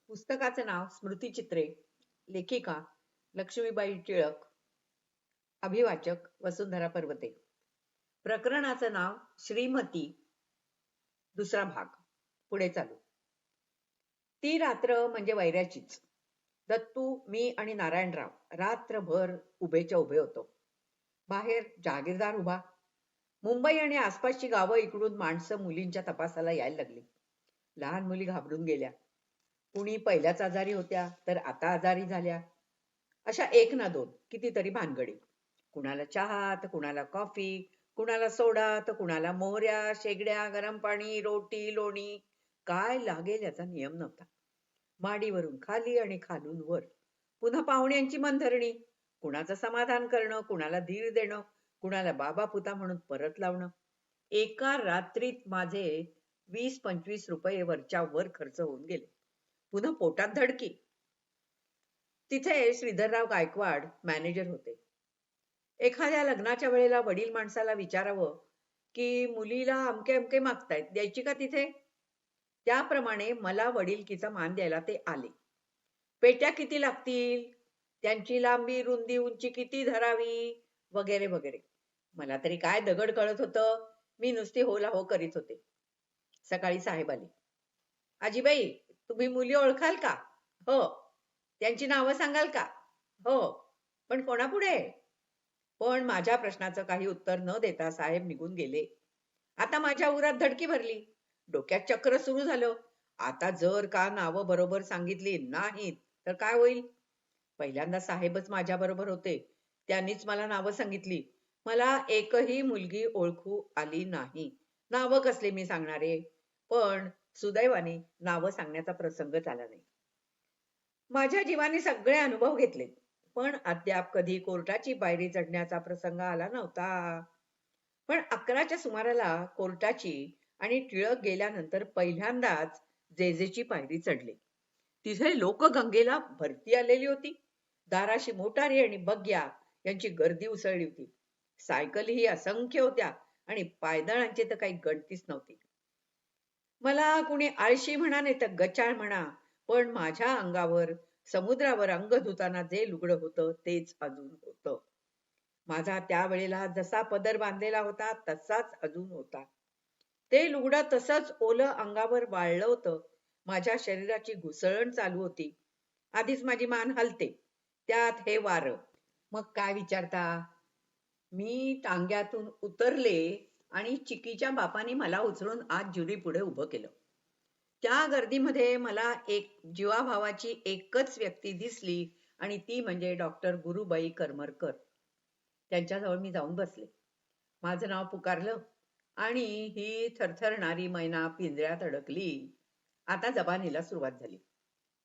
पुस्तकाचं नाव स्मृतिचित्रे. लेखिका लक्ष्मीबाई टिळक. अभिवाचक वसुंधरा पर्वते. प्रकरणाचं नाव श्रीमती. दुसरा भाग. पुढे चालू. ती रात्र म्हणजे वैऱ्याचीच. दत्तू, मी आणि नारायणराव रात्रभर उभेच्या उभे होतो. बाहेर जहागीरदार उभा. मुंबई आणि आसपासची गावं इकडून माणसं मुलींच्या तपासाला यायला लागली. लहान मुली घाबरून गेल्या. कुणी पहिल्याच आजारी होत्या तर आता आजारी झाल्या. अशा एक ना दोन कितीतरी भानगडी. कुणाला चहा तर कुणाला कॉफी, कुणाला सोडा तर कुणाला मोहऱ्या, शेगड्या, गरम पाणी, रोटी, लोणी. काय लागेल याचा नियम नव्हता. माडीवरून खाली आणि खालून वर. पुन्हा पाहुण्यांची मनधरणी. कुणाचं समाधान करणं, कुणाला धीर देणं, कुणाला बाबा पुता म्हणून परत लावणं. एका रात्रीत माझे 20-25 रुपये वरच्या वर खर्च होऊन गेले. पुन्हा पोटात धडकी. तिथे श्रीधरराव गायकवाड मॅनेजर होते. एखाद्या लग्नाच्या वेळेला वडील माणसाला विचारावं की मुलीला अमके अमके मागतायत, द्यायची का तिथे? त्याप्रमाणे मला वडिलकीचा मान द्यायला ते आले. पेट्या किती लागतील, त्यांची लांबी रुंदी उंची किती धरावी, वगैरे वगैरे. मला तरी काय दगड कळत होतं. मी नुसती होला हो करीत होते. सकाळी साहेब आले. आजीबाई, तुम्ही मुली ओळखाल का? हो. त्यांची नावं सांगाल का? हो. पण कोणापुढे? पण माझ्या प्रश्नाचं काही उत्तर न देता साहेब निघून गेले. आता माझ्या उरात धडकी भरली. डोक्यात चक्र सुरू झालं. आता जर का नावं बरोबर सांगितली नाहीत तर काय होईल? पहिल्यांदा साहेबच माझ्या बरोबर होते. त्यांनीच मला नावं सांगितली. मला एकही मुलगी ओळखू आली नाही. नावं कसले मी सांगणारे? पण सुदैवाने नावं सांगण्याचा प्रसंगच आला नाही. माझ्या जीवाने सगळे अनुभव घेतले, पण अद्याप कधी कोर्टाची पायरी चढण्याचा प्रसंग आला नव्हता. पण 11च्या सुमाराला कोर्टाची आणि टिळक गेल्यानंतर पहिल्यांदाच जेजेची पायरी चढली. तिथे लोकगंगेला भरती आलेली होती. दाराशी मोटारी आणि बग्या यांची गर्दी उसळली होती. सायकलही असंख्य होत्या आणि पायदळांची तर काही गणतीच नव्हती. मला कुणी आळशी म्हणा नाही तर गचाळ म्हणा, पण माझ्या अंगावर समुद्रावर अंग धुताना जे लुगडं होतं तेच अजून होतं. माझा त्यावेळेला जसा पदर बांधलेला होता तसाच अजून होता. ते लुगडं तसंच ओलं अंगावर वाळलं होतं. माझ्या शरीराची घुसळण चालू होती. आधीच माझी मान हलते, त्यात हे वारं. मग काय विचारता? मी टांग्यातून उतरले आणि चिकीच्या बापाने मला उचलून आत ज्युरी पुढे उभं केलं. त्या गर्दीमध्ये मला एक जीवाभावाची एकच व्यक्ती दिसली आणि ती म्हणजे डॉक्टर गुरुबाई करमरकर. त्यांच्याजवळ मी जाऊन बसले. माझं नाव पुकारलं आणि ही थरथरणारी मैना पिंजऱ्यात अडकली. आता जबानीला सुरुवात झाली.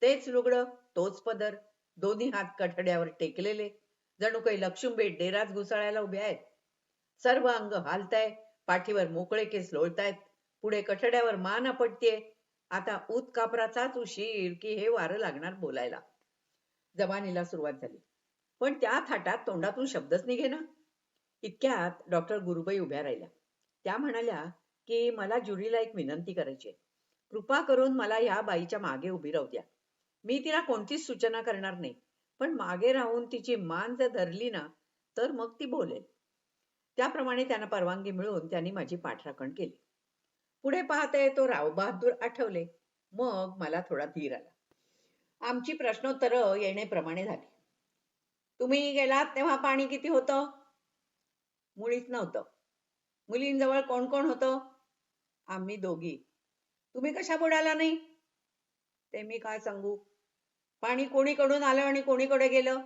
तेच लुगडं, तोच पदर, दोन्ही हात कठड्यावर टेकलेले, जणू काही लक्ष्मीबेट डेरात घुसळायला उभे आहेत. सर्व अंग हालतंय, पाठीवर मोकळे केस लोळतायत, पुढे कठड्यावर मान आपटतेय. आता ऊत कापराचाच उशीर की हे वारं लागणार बोलायला. जबानीला सुरुवात झाली. पण त्या थाटात तोंडातून शब्दच निघेना. इतक्यात डॉक्टर गुरुबाई उभ्या राहिल्या. त्या म्हणाल्या की मला ज्युरीला एक विनंती करायची आहे. कृपा करून मला या बाईच्या मागे उभी राहू द्या. मी तिला कोणतीच सूचना करणार नाही, पण मागे राहून तिची मान जर धरली ना तर मग ती बोलेल. त्याप्रमाणे त्यांना परवानगी मिळून त्यांनी माझी पाठराखण केली. पुढे पाहते तो रावबहादूर आठवले. मग मला थोडा धीर आला. आमची प्रश्नोत्तरं येण्याप्रमाणे झाली. तुम्ही गेलात तेव्हा पाणी किती होतं? मुळीच नव्हतं. मुलींजवळ कोण कोण होतं? आम्ही दोघी. तुम्ही कशा बुडाला नाही? ते मी काय सांगू. पाणी कोणीकडून आलं आणि कोणीकडे गेलं?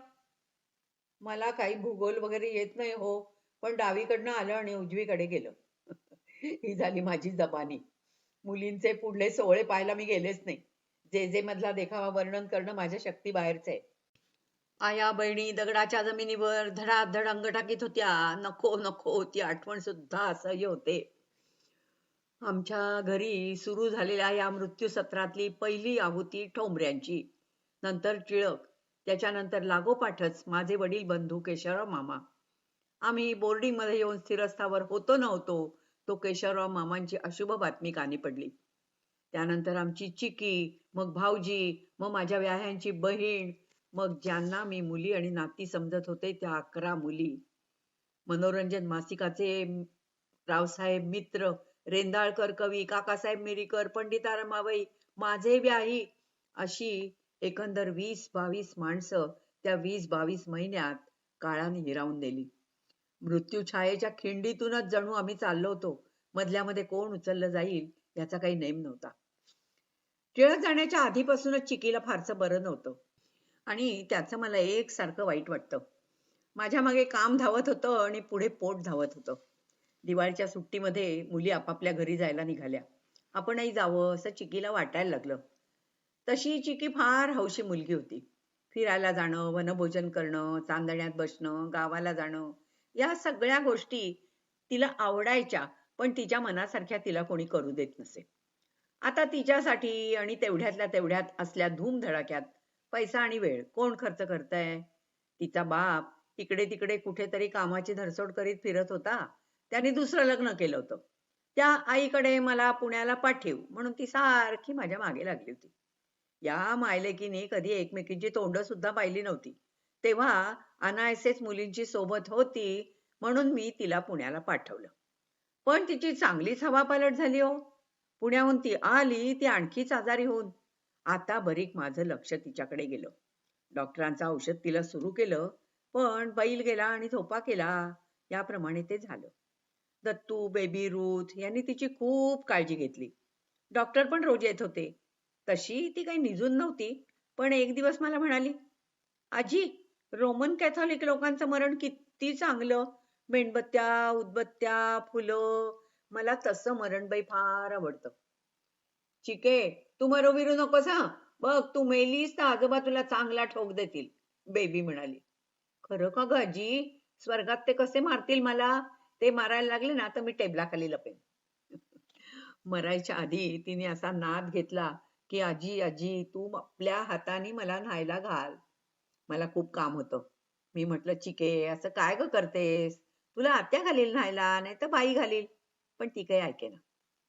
मला काही भूगोल वगैरे येत नाही हो, पण डावीकडनं आलं आणि उजवीकडे गेलं. ही झाली माझी जबानी. मुलींचे पुढले सोहळे पाहायला मी गेलेच नाही. जे मधला देखावा वर्णन करणं माझ्या शक्तीबाहेरच आहे. आया बहिणी दगडाच्या जमिनीवर धडाधड अंग टाकीत होत्या. नको नको ती आठवण सुद्धा असह्य होते. आमच्या घरी सुरू झालेल्या या मृत्यू सत्रातली पहिली आहुती ठोंबऱ्यांची. नंतर टिळक, त्याच्यानंतर लागोपाठच माझे वडील बंधू केशवराव मामा. आम्ही बोर्डिंग मध्ये येऊन स्थिरस्थावर होतो नव्हतो तो केशवराव मामांची अशुभ बातमी कानी पडली. त्यानंतर आमची चिकी, मग भाऊजी, मग माझ्या व्याह्यांची बहीण, मग ज्यांना मी मुली आणि नाती समजत होते त्या 11 मुली. मनोरंजन मासिकाचे रावसाहेब मित्र, रेंदाळकर कवी, काकासाहेब मिरीकर, पंडिता रमाबाई, माझे व्याही अशी एकंदर 20-22 माणसं त्या 20-22 महिन्यात काळाने हिरावून नेली. मृत्यू छायेच्या खिंडीतूनच जणू आम्ही चाललो होतो. मधल्यामध्ये कोण उचललं जाईल याचा काही नेम नव्हता. टिळक जाण्याच्या आधीपासूनच चिकीला फारसं बरं नव्हतं आणि त्याचं मला एकसारखं वाईट वाटतं. माझ्या मागे काम धावत होतं आणि पुढे पोट धावत होतं. दिवाळीच्या सुट्टीमध्ये मुली आपापल्या घरी जायला निघाल्या. आपणही जावं असं चिकीला वाटायला लागलं. तशी चिकी फार हौशी मुलगी होती. फिरायला जाणं, वनभोजन करणं, चांदण्यात बसणं, गावाला जाणं या सगळ्या गोष्टी तिला आवडायच्या, पण तिच्या मनासारख्या तिला कोणी करू देत नसे. आता तिच्यासाठी आणि तेवढ्यातल्या तेवढ्यात असल्या धूमधडाक्यात पैसा आणि वेळ कोण खर्च करतंय? तिचा बाप इकडे तिकडे कुठेतरी कामाची धरसोड करीत फिरत होता. त्याने दुसरं लग्न केलं होतं. त्या आईकडे मला पुण्याला पाठव म्हणून ती सारखी माझ्या मागे लागली होती. या मायलेकीने कधी एकमेकींची तोंड सुद्धा पाहिली नव्हती. तेव्हा अनायसेच मुलींची सोबत होती म्हणून मी तिला पुण्याला पाठवलं. पण तिची चांगलीच हवापालट झाली हो. पुण्याहून ती आली ती आणखीच आजारी होऊन. आता बरीक माझं लक्ष तिच्याकडे गेलं. डॉक्टरांचं औषध तिला सुरू केलं, पण बैल गेला आणि झोपा केला याप्रमाणे ते झालं. दत्तू, बेबी रूथ यांनी तिची खूप काळजी घेतली. डॉक्टर पण रोज येत होते. तशी ती काही निजून नव्हती, पण एक दिवस मला म्हणाली, आजी, रोमन कॅथॉलिक लोकांचं मरण किती चांगलं. मेणबत्त्या, उदबत्त्या, फुलं. मला तसं मरण बाई फार आवडतं. चिके, तू मरो विरू नकोस हा. बघ तू मेलीस तर आजोबा तुला चांगला ठोक देतील, बेबी म्हणाली. खरं का ग आजी? स्वर्गात ते कसे मारतील मला? ते मारायला लागले ना तर मी टेबलाखाली लपेन. मरायच्या आधी तिने असा नाद घेतला की आजी आजी तू आपल्या हाताने मला न्हायला घाल. मला खूप काम होतं. मी म्हटलं चिके असं काय ग करतेस? तुला आत्या घालील न्हायला नाही तर बाई घालील. पण ती काही ऐकेना.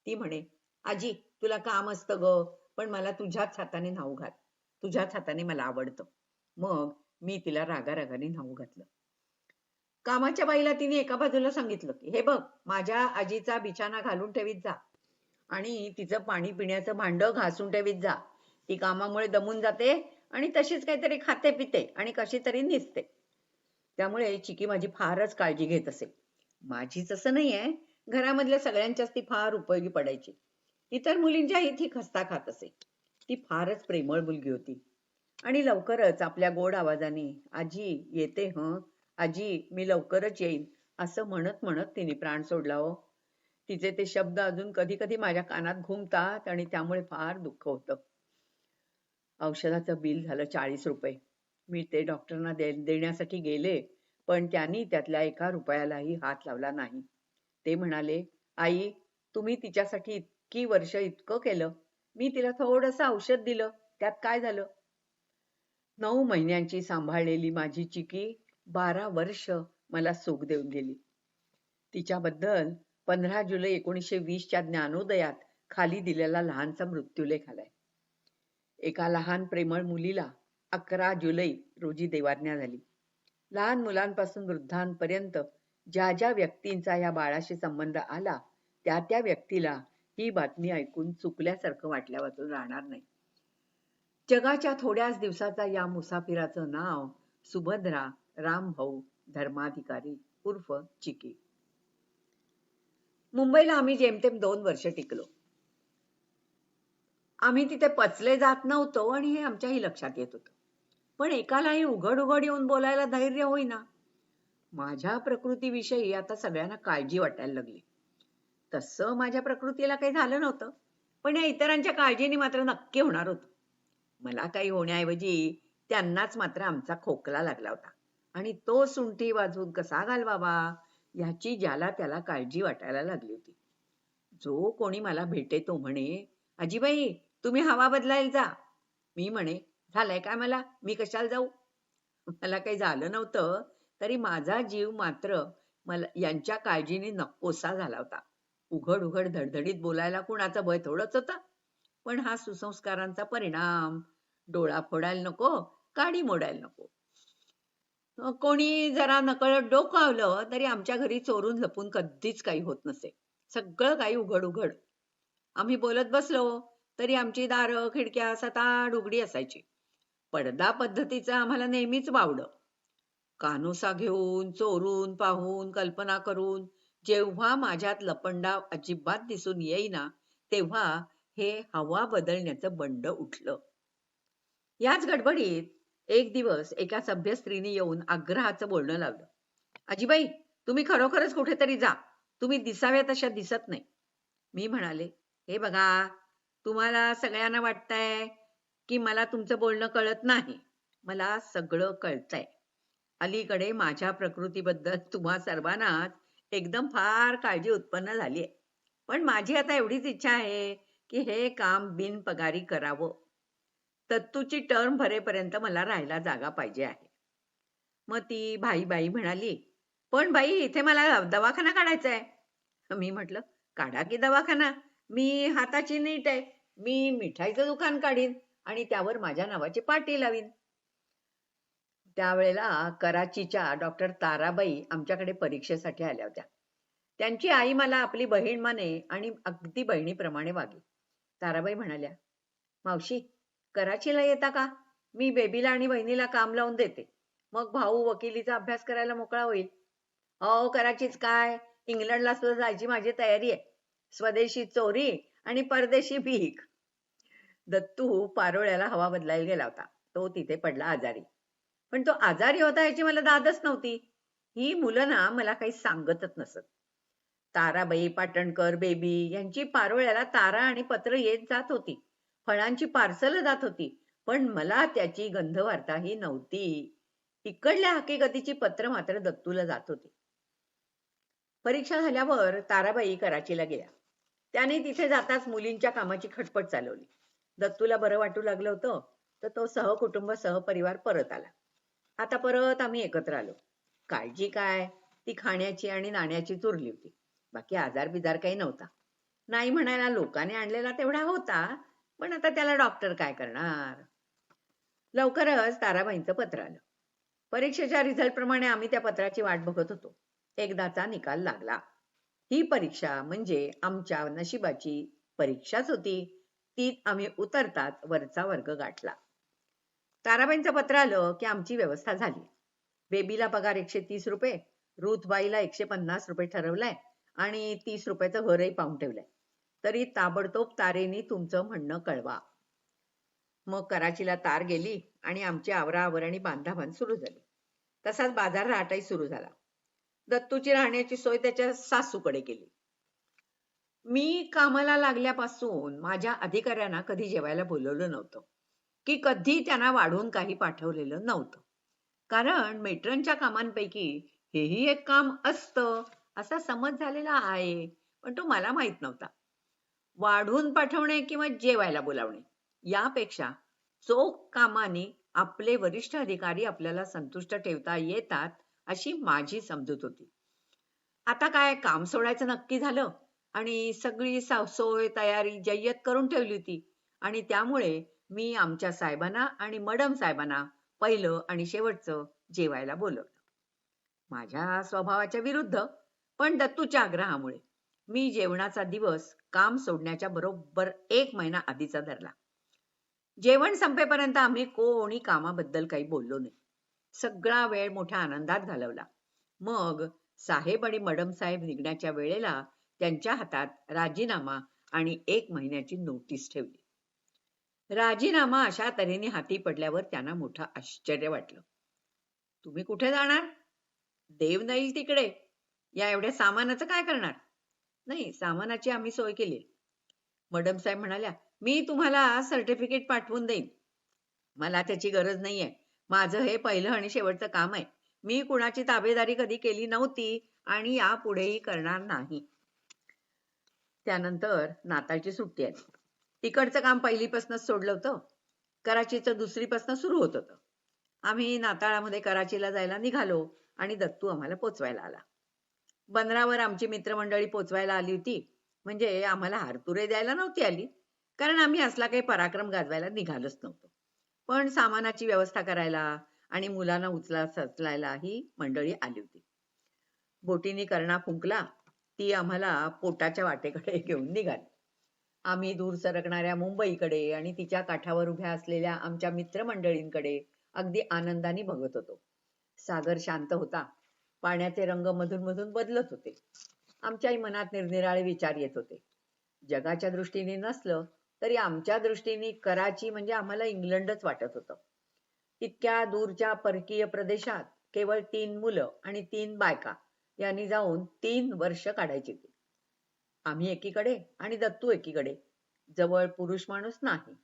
ती म्हणे, आजी तुला काम असतं ग, पण मला तुझ्याच हाताने न्हाऊ घाल. तुझ्याच हाताने मला आवडतं. मग मी तिला रागारागाने न्हाऊ घातलं. कामाच्या बाईला तिने एका बाजूला सांगितलं की हे बघ माझ्या आजीचा बिछाना घालून ठेवीत जा आणि तिचं पाणी पिण्याचं भांड घासून ठेवीत जा. ती कामामुळे दमून जाते आणि तशीच काहीतरी खाते पिते आणि कशी तरी निसते. त्यामुळे चिकी माझी फारच काळजी घेत असे. माझीच असं नाहीये, घरामधल्या सगळ्यांच्याच ती फार उपयोगी पडायची. इतर मुलींच्याही ती खस्ता खात असे. ती फारच प्रेमळ मुलगी होती आणि लवकरच आपल्या गोड आवाजाने आजी येते हं, आजी मी लवकरच येईन असं म्हणत म्हणत तिने प्राण सोडला हो. तिचे ते शब्द अजून कधी कधी माझ्या कानात घुमतात आणि त्यामुळे फार दुःख होतं. औषधाचं बिल झालं 40 रुपये. मी ते डॉक्टरांना देण्यासाठी गेले, पण त्यांनी त्यातल्या 1 रुपयालाही हात लावला नाही. ते म्हणाले, आई तुम्ही तिच्यासाठी इतकी वर्ष इतकं केलं, मी तिला थोडंसं औषध दिलं, त्यात काय झालं? 9 महिन्यांची सांभाळलेली माझी चिकी 12 वर्ष मला सुख देऊन गेली. तिच्याबद्दल 15 जुलै 1920च्या ज्ञानोदयात खाली दिलेला लहानसा मृत्यूलेख आलाय. एका लहान प्रेमळ मुलीला 11 जुलै रोजी देवाज्ञा झाली. लहान मुलांपासून वृद्धांपर्यंत ज्या ज्या व्यक्तींचा या बाळाशी संबंध आला त्या त्या व्यक्तीला ही बातमी ऐकून चुकल्यासारखं वाटल्या वाचून राहणार नाही. जगाच्या थोड्याच दिवसाचा या मुसाफिराचं नाव सुभद्रा रामभाऊ धर्माधिकारी उर्फ चिकी. मुंबईला आम्ही जेमतेम 2 वर्ष टिकलो. आम्ही तिथे पचले जात नव्हतो आणि हे आमच्याही लक्षात येत होतं. पण एकालाही उघड उघड येऊन बोलायला धैर्य होईना. माझ्या प्रकृतीविषयी आता सगळ्यांना काळजी वाटायला लागली. तसं माझ्या प्रकृतीला काही झालं नव्हतं, पण या इतरांच्या काळजीने मात्र नक्की होणार होतं. मला काही होण्याऐवजी त्यांनाच मात्र आमचा खोकला लागला होता आणि तो सुंठी वाजवून कसा घालवावा याची ज्याला त्याला काळजी वाटायला लागली होती. जो कोणी मला भेटे तो म्हणे, आजीबाई तुम्ही हवा बदलायला जा. मी म्हणे, झालंय काय मला, मी कशाला जाऊ? मला काही झालं नव्हतं तरी माझा जीव मात्र मला यांच्या काळजीने नकोसा झाला होता. उघड उघड धडधडीत बोलायला कुणाचं भय थोडंच होतं. पण हा सुसंस्कारांचा परिणाम. डोळा फोडायला नको, काडी मोडायला नको. कोणी जरा नकळत डोकावलं तरी आमच्या घरी चोरून लपून कधीच काही होत नसे. सगळं काही उघड उघड. आम्ही बोलत बसलो तरी आमची दारं खिडक्या सताड उघडी असायची. पडदा पद्धतीचं आम्हाला नेहमीच वावडं. कानोसा घेऊन, चोरून, पाहून, कल्पना करून जेव्हा माझ्यात लपंडाव अजिबात दिसून येईना, तेव्हा हे हवा बदलण्याचं बंड उठलं. याच गडबडीत एक दिवस एका सभ्य स्त्रीने येऊन आग्रहाचं बोलणं लावलं. "आजीबाई, तुम्ही खरोखरच कुठेतरी जा. तुम्ही दिसाव्या तशा दिसत नाही." मी म्हणाले, "हे बघा, तुम्हाला सगळ्यांना वाटतंय की मला तुमचं बोलणं कळत नाही. मला सगळं कळतंय. अलीकडे माझ्या प्रकृतीबद्दल तुम्हा सर्वांनाच एकदम फार काळजी उत्पन्न झाली आहे. पण माझी आता एवढीच इच्छा आहे की हे काम बिनपगारी करावं. तत्तूची टर्म भरेपर्यंत मला राहायला जागा पाहिजे आहे." मग ती बाई म्हणाली, "पण बाई, इथे मला दवाखाना काढायचा आहे." मी म्हटलं, "काढा की दवाखाना. मी हाताची नीट आहे. मी मिठाईचं दुकान काढीन आणि त्यावर माझ्या नावाची पाटी लावीन." त्यावेळेला कराचीच्या डॉक्टर ताराबाई आमच्याकडे परीक्षेसाठी आल्या होत्या. त्यांची आई मला आपली बहीण माने आणि अगदी बहिणीप्रमाणे वागली. ताराबाई म्हणाल्या, "मावशी, कराचीला येता का? मी बेबीला आणि बहिणीला काम लावून देते. मग भाऊ वकिलीचा अभ्यास करायला मोकळा होईल." "अहो, कराचीच काय, इंग्लंडला सुद्धा जायची माझी तयारी आहे. स्वदेशी चोरी आणि परदेशी भीक." दत्तू पारोळ्याला हवा बदलायला गेला होता. तो तिथे पडला आजारी. पण तो आजारी होता याची मला दादच नव्हती. ही मुलं ना मला काही सांगतच नसत. ताराबाई, पाटणकर, बेबी यांची पारोळ्याला तारा आणि पत्र येत जात होती. फळांची पार्सल जात होती. पण मला त्याची गंधवार्ताही नव्हती. इकडल्या हकीकतीची पत्र मात्र दत्तूला जात होती. परीक्षा झाल्यावर ताराबाई कराचीला गेल्या. त्याने तिथे जाताच मुलींच्या कामाची खटपट चालवली. दत्तूला बरं वाटू लागलं होतं, तर तो सहकुटुंब सहपरिवार परत आला. आता परत आम्ही एकत्र आलो. काळजी काय, ती खाण्याची आणि नाण्याची चुरली होती. बाकी आजार बिजार काही नव्हता. नाही म्हणायला लोकांनी आणलेला तेवढा होता, पण आता त्याला डॉक्टर काय करणार. लवकरच ताराबाईंचं पत्र आलं. परीक्षेच्या रिझल्ट प्रमाणे आम्ही त्या पत्राची वाट बघत होतो. एकदाचा निकाल लागला. ही परीक्षा म्हणजे आमच्या नशिबाची परीक्षाच होती. तीत आम्ही उतरताच वरचा वर्ग गाठला. ताराबाईंचं पत्र आलं की आमची व्यवस्था झाली. बेबीला पगार 130 रुपये, रुथबाईला 150 रुपये ठरवलाय आणि 30 रुपयाचं घरही पाहून ठेवलंय. तरी ताबडतोब तारेनी तुमचं म्हणणं कळवा. मग कराचीला तार गेली आणि आमची आवराआवर आणि बांधाबांध सुरू झाली. तसाच बाजार रहाटाही सुरू झाला. दत्तूची राहण्याची सोय त्याच्या सासूकडे केली. मी कामाला लागल्यापासून माझ्या अधिकाऱ्यांना कधी जेवायला बोलवलं नव्हतं, की कधी त्यांना वाढून काही पाठवलेलं नव्हतं. कारण मेट्रनच्या कामांपैकी हेही एक काम असतं असा समज झालेला आहे, पण तो मला माहित नव्हता. वाढून पाठवणे किंवा जेवायला बोलावणे यापेक्षा चोख कामाने आपले वरिष्ठ अधिकारी आपल्याला संतुष्ट ठेवता येतात अशी माझी समजूत होती. आता काय काम सोडायचं नक्की झालं आणि सगळी सोय तयारी जय्यत करून ठेवली होती आणि त्यामुळे मी आमच्या साहेबांना आणि मडम साहेबांना पहिलं आणि शेवटचं जेवायला बोलवलं. माझ्या स्वभावाच्या विरुद्ध, पण दत्तूच्या आग्रहामुळे मी जेवणाचा दिवस काम सोडण्याच्या बरोबर 1 महिना आधीचा धरला. जेवण संपेपर्यंत आम्ही कोणी कामाबद्दल काही बोललो नाही. सगळा वेळ मोठ्या आनंदात घालवला. मग साहेब आणि मडम साहेब निघण्याच्या वेळेला त्यांच्या हातात राजीनामा आणि 1 महिन्याची नोटीस ठेवली. राजीनामा अशा तऱ्हेने हाती पडल्यावर त्यांना मोठं आश्चर्य वाटलं. "तुम्ही कुठे जाणार? देव नाही तिकडे. या एवढ्या सामानाचं काय करणार?" "नाही, सामानाची आम्ही सोय केली." मडम साहेब म्हणाल्या, "मी तुम्हाला सर्टिफिकेट पाठवून देईन." "मला त्याची गरज नाहीये. माझं हे पहिलं आणि शेवटचं काम आहे. मी कुणाची ताबेदारी कधी केली नव्हती आणि यापुढेही करणार नाही." त्यानंतर नाताळची सुट्टी आली. तिकडचं काम पहिलीपासूनच सोडलं होतं. कराचीचं दुसरीपासून सुरू होत होतं. आम्ही नाताळामध्ये कराचीला जायला निघालो आणि दत्तू आम्हाला पोचवायला आला. बंदरावर आमची मित्रमंडळी पोचवायला आली होती, म्हणजे आम्हाला हारतुरे द्यायला नव्हती आली. कारण आम्ही असला काही पराक्रम गाजवायला निघालोच नव्हतो. पण सामानाची व्यवस्था करायला आणि मुलांना उचलायला ही मंडळी आली होती. बोटीने कर्णा फुंकला, ती आम्हाला पोटाच्या वाटेकडे घेऊन निघाली. आम्ही दूर सरकणाऱ्या मुंबईकडे आणि तिच्या काठावर उभ्या असलेल्या आमच्या मित्रमंडळींकडे अगदी आनंदाने बघत होतो. सागर शांत होता. पाण्याचे रंग मधून बदलत होते. आमच्याही मनात निरनिराळे विचार येत होते. जगाच्या दृष्टीने नसलं तरी आमच्या दृष्टीने कराची म्हणजे आम्हाला इंग्लंडच वाटत होतं. इतक्या दूरच्या परकीय प्रदेशात केवळ 3 मुलं आणि 3 बायका यांनी जाऊन 3 वर्ष काढायची होती. आम्ही एकीकडे आणि दत्तू एकीकडे. जवळ पुरुष माणूस नाही.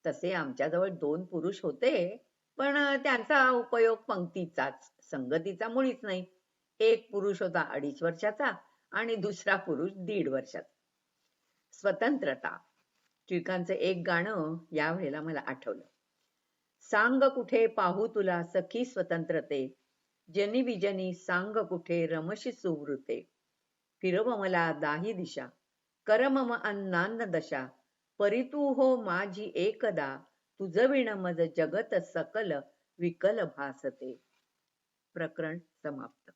तसे आमच्याजवळ 2 पुरुष होते, पण त्यांचा उपयोग पंक्तीचाच, संगतीचा मुळीच नाही. एक पुरुष होता 2.5 वर्षाचा आणि दुसरा पुरुष 1.5 वर्षाचा. स्वतंत्रता. टिळकांचं एक गाणं यावेळेला मला आठवलं. सांग कुठे पाहू तुला सखी स्वतंत्रते, जनी विजनी सांग कुठे रमशी सुवृते. फिरव मला दाही दिशा, कर मम अन्नान्न दशा, परी तू हो माझी एकदा, तुझ विण मज जगत सकल विकल भासते. प्रकरण समाप्त.